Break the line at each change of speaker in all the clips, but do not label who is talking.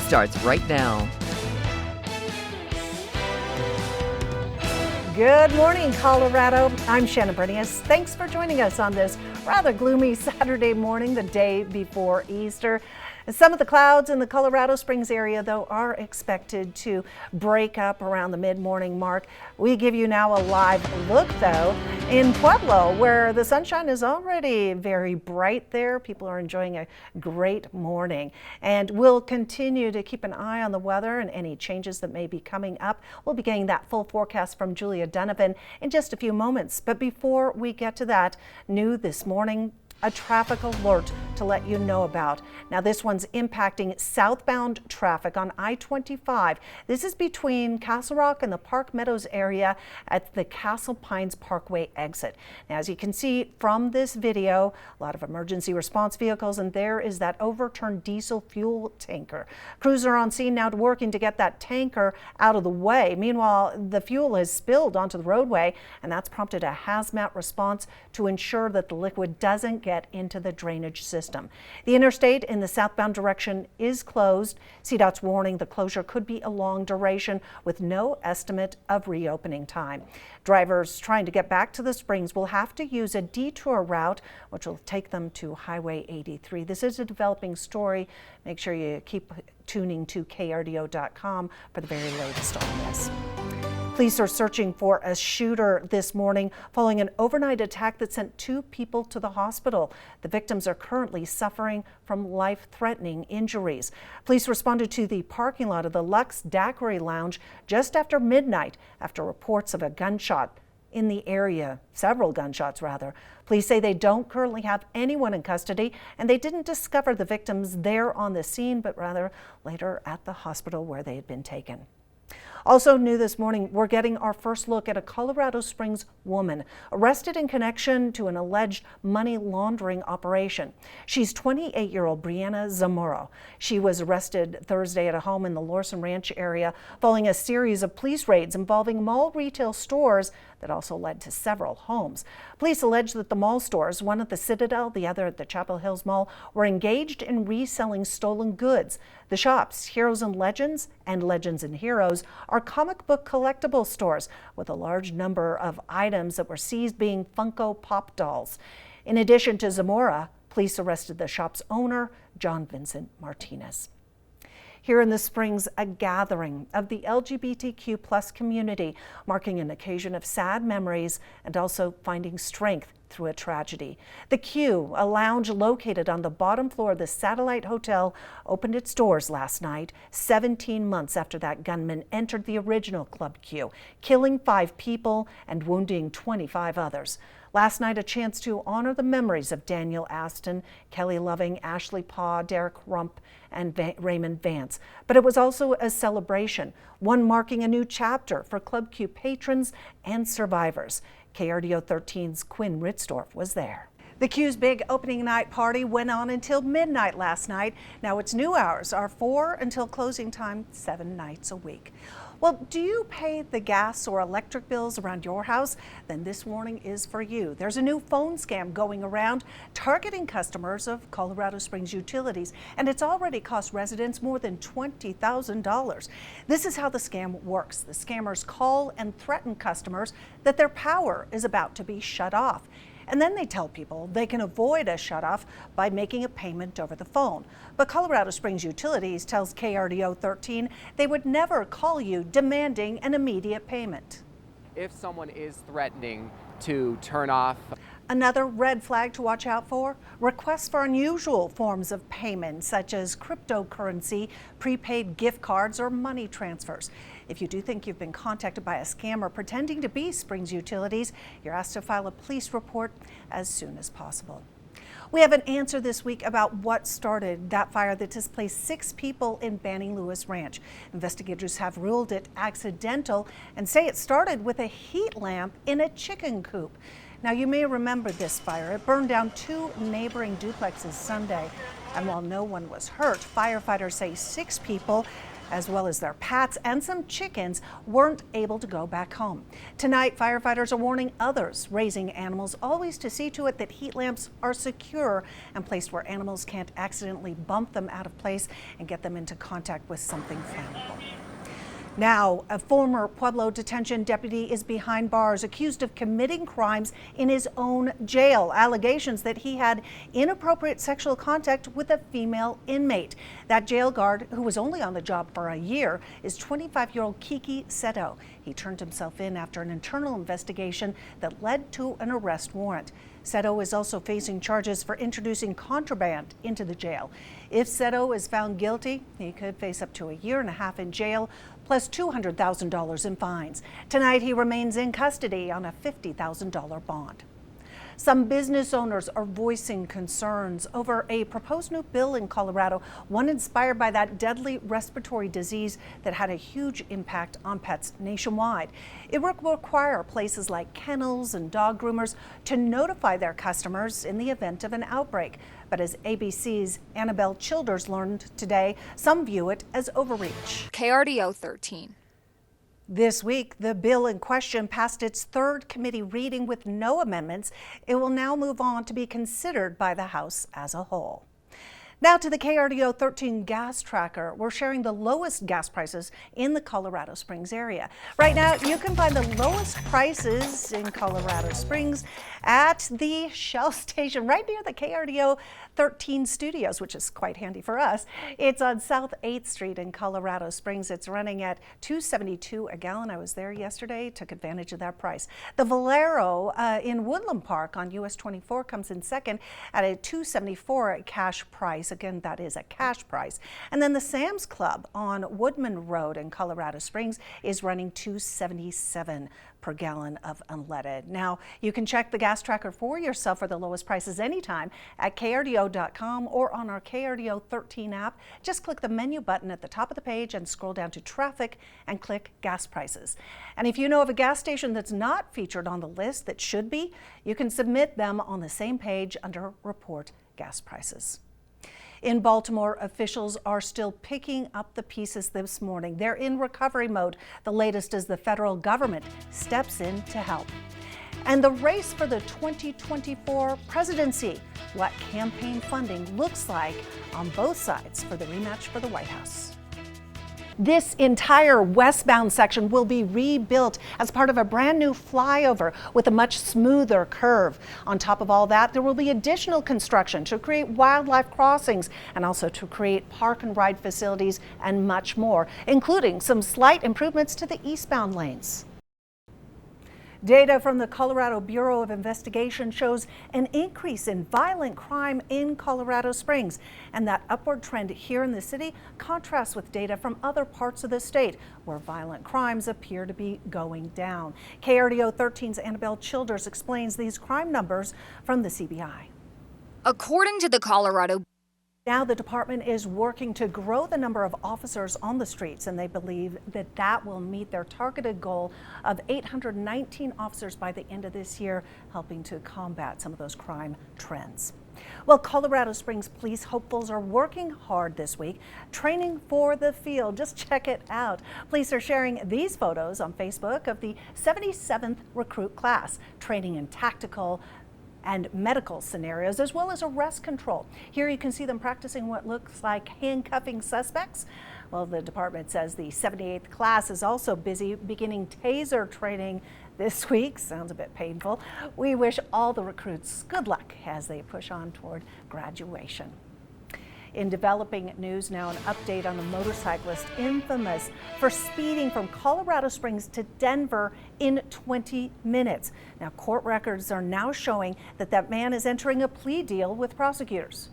starts right now.
Good morning, Colorado. I'm Shannon Brinias. Thanks for joining us on this rather gloomy Saturday morning, the day before Easter. Some of the clouds in the Colorado Springs area, though, are expected to break up around the mid-morning mark. We give you now a live look, though, in Pueblo, where the sunshine is already very bright there. People are enjoying a great morning. And we'll continue to keep an eye on the weather and any changes that may be coming up. We'll be getting that full forecast from Julia Donovan in just a few moments. But before we get to that, new this morning, a traffic alert to let you know about. Now this one's impacting southbound traffic on I-25. This is between Castle Rock and the Park Meadows area at the Castle Pines Parkway exit. Now, as you can see from this video, a lot of emergency response vehicles, and there is that overturned diesel fuel tanker. Crews are on scene now working to get that tanker out of the way. Meanwhile, the fuel has spilled onto the roadway, and that's prompted a hazmat response to ensure that the liquid doesn't get into the drainage system. The interstate in the southbound direction is closed. CDOT's warning the closure could be a long duration with no estimate of reopening time. Drivers trying to get back to the Springs will have to use a detour route, which will take them to Highway 83. This is a developing story. Make sure you keep tuning to krdo.com for the very latest on this. Police are searching for a shooter this morning following an overnight attack that sent 2 people to the hospital. The victims are currently suffering from life-threatening injuries. Police responded to the parking lot of the Lux Daiquiri Lounge just after midnight after reports of a gunshot in the area, several gunshots rather. Police say they don't currently have anyone in custody, and they didn't discover the victims there on the scene, but rather later at the hospital where they had been taken. Also new this morning, we're getting our first look at a Colorado Springs woman arrested in connection to an alleged money laundering operation. She's 28-year-old Brianna Zamora. She was arrested Thursday at a home in the Lorson Ranch area following a series of police raids involving mall retail stores that also led to several homes. Police allege that the mall stores, one at the Citadel, the other at the Chapel Hills Mall, were engaged in reselling stolen goods. The shops, Heroes and Legends and Heroes, are comic book collectible stores with a large number of items that were seized being Funko Pop dolls. In addition to Zamora, police arrested the shop's owner, John Vincent Martinez. Here in the Springs, a gathering of the LGBTQ plus community, marking an occasion of sad memories and also finding strength through a tragedy. The Q, a lounge located on the bottom floor of the Satellite Hotel, opened its doors last night, 17 months after that gunman entered the original Club Q, killing 5 people and wounding 25 others. Last night, a chance to honor the memories of Daniel Aston, Kelly Loving, Ashley Paw, Derek Rump, and Raymond Vance. But it was also a celebration, one marking a new chapter for Club Q patrons and survivors. KRDO 13's Quinn Ritzdorf was there. The Q's big opening night party went on until midnight last night. Now its new hours are 4 until closing time 7 nights a week. Well, do you pay the gas or electric bills around your house? Then this warning is for you. There's a new phone scam going around targeting customers of Colorado Springs Utilities, and it's already cost residents more than $20,000. This is how the scam works. The scammers call and threaten customers that their power is about to be shut off. And then they tell people they can avoid a shutoff by making a payment over the phone. But Colorado Springs Utilities tells KRDO 13 they would never call you demanding an immediate payment.
If someone is threatening to turn off.
Another red flag to watch out for: requests for unusual forms of payment, such as cryptocurrency, prepaid gift cards, or money transfers. If you do think you've been contacted by a scammer pretending to be Springs Utilities, you're asked to file a police report as soon as possible. We have an answer this week about what started that fire that displaced 6 people in Banning Lewis Ranch. Investigators have ruled it accidental and say it started with a heat lamp in a chicken coop. Now, you may remember this fire. It burned down 2 neighboring duplexes Sunday. And while no one was hurt, firefighters say 6 people as well as their pets and some chickens, weren't able to go back home. Tonight, firefighters are warning others raising animals always to see to it that heat lamps are secure and placed where animals can't accidentally bump them out of place and get them into contact with something flammable. Now, a former Pueblo detention deputy is behind bars, accused of committing crimes in his own jail. Allegations that he had inappropriate sexual contact with a female inmate. That jail guard, who was only on the job for a year, is 25-year-old Kiki Seto. He turned himself in after an internal investigation that led to an arrest warrant. Seto is also facing charges for introducing contraband into the jail. If Seto is found guilty, he could face up to 1.5 years in jail, plus $200,000 in fines. Tonight, he remains in custody on a $50,000 bond. Some business owners are voicing concerns over a proposed new bill in Colorado, one inspired by that deadly respiratory disease that had a huge impact on pets nationwide. It will require places like kennels and dog groomers to notify their customers in the event of an outbreak. But as ABC's Annabelle Childers learned today, some view it as overreach.
KRDO 13.
This week, the bill in question passed its third committee reading with no amendments. It will now move on to be considered by the House as a whole. Now to the KRDO 13 gas tracker. We're sharing the lowest gas prices in the Colorado Springs area. Right now, you can find the lowest prices in Colorado Springs at the Shell station right near the KRDO 13 studios, which is quite handy for us. It's on South 8th Street in Colorado Springs. It's running at $2.72 a gallon. I was there yesterday, took advantage of that price. The Valero in Woodland Park on US 24 comes in second at a $2.74 cash price. Again, that is a cash price. And then the Sam's Club on Woodman Road in Colorado Springs is running $2.77 per gallon of unleaded. Now, you can check the gas tracker for yourself for the lowest prices anytime at krdo.com or on our KRDO 13 app. Just click the menu button at the top of the page and scroll down to traffic and click gas prices. And if you know of a gas station that's not featured on the list that should be, you can submit them on the same page under report gas prices. In Baltimore, officials are still picking up the pieces this morning. They're in recovery mode. The latest as the federal government steps in to help. And the race for the 2024 presidency, what campaign funding looks like on both sides for the rematch for the White House. This entire westbound section will be rebuilt as part of a brand new flyover with a much smoother curve. On top of all that, there will be additional construction to create wildlife crossings and also to create park and ride facilities and much more, including some slight improvements to the eastbound lanes. Data from the Colorado Bureau of Investigation shows an increase in violent crime in Colorado Springs, and that upward trend here in the city contrasts with data from other parts of the state where violent crimes appear to be going down. KRDO 13's Annabelle Childers explains these crime numbers from the CBI.
According to the Colorado
Now the department is working to grow the number of officers on the streets, and they believe that that will meet their targeted goal of 819 officers by the end of this year, helping to combat some of those crime trends. Well, Colorado Springs police hopefuls are working hard this week, training for the field. Just check it out. Police are sharing these photos on Facebook of the 77th recruit class, training in tactical and medical scenarios, as well as arrest control. Here you can see them practicing what looks like handcuffing suspects. Well, the department says the 78th class is also busy beginning taser training this week. Sounds a bit painful. We wish all the recruits good luck as they push on toward graduation. In developing news now, an update on the motorcyclist infamous for speeding from Colorado Springs to Denver in 20 minutes. Now, court records are now showing that that man is entering a plea deal with prosecutors.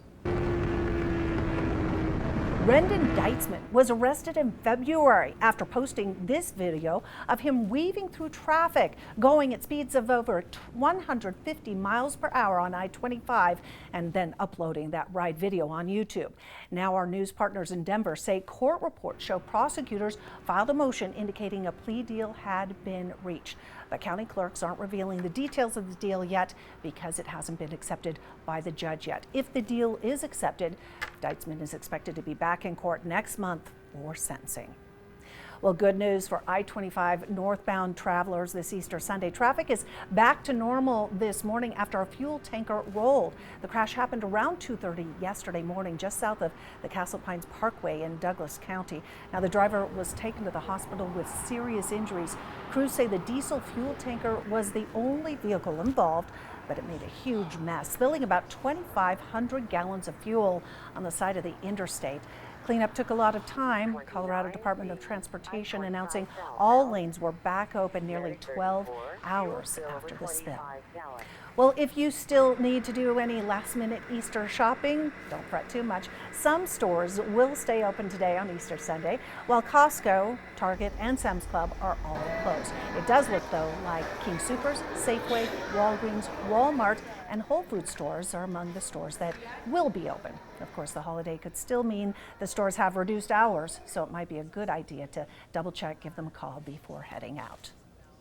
Brendan Deitzman was arrested in February after posting this video of him weaving through traffic, going at speeds of over 150 miles per hour on I-25, and then uploading that ride video on YouTube. Now our news partners in Denver say court reports show prosecutors filed a motion indicating a plea deal had been reached. But county clerks aren't revealing the details of the deal yet because it hasn't been accepted by the judge yet. If the deal is accepted, Deitzman is expected to be back in court next month or sentencing. Well, good news for I-25 northbound travelers this Easter Sunday. Traffic is back to normal this morning after a fuel tanker rolled. The crash happened around 2:30 yesterday morning just south of the Castle Pines Parkway in Douglas County. Now, the driver was taken to the hospital with serious injuries. Crews say the diesel fuel tanker was the only vehicle involved, but it made a huge mess, spilling about 2,500 gallons of fuel on the side of the interstate. Cleanup took a lot of time. Colorado Department of Transportation announcing all lanes were back open nearly 12 hours after the spill. Well, if you still need to do any last-minute Easter shopping, don't fret too much. Some stores will stay open today on Easter Sunday, while Costco, Target, and Sam's Club are all closed. It does look, though, like King Soopers, Safeway, Walgreens, Walmart, and Whole Foods stores are among the stores that will be open. Of course, the holiday could still mean the stores have reduced hours, so it might be a good idea to double-check, give them a call before heading out.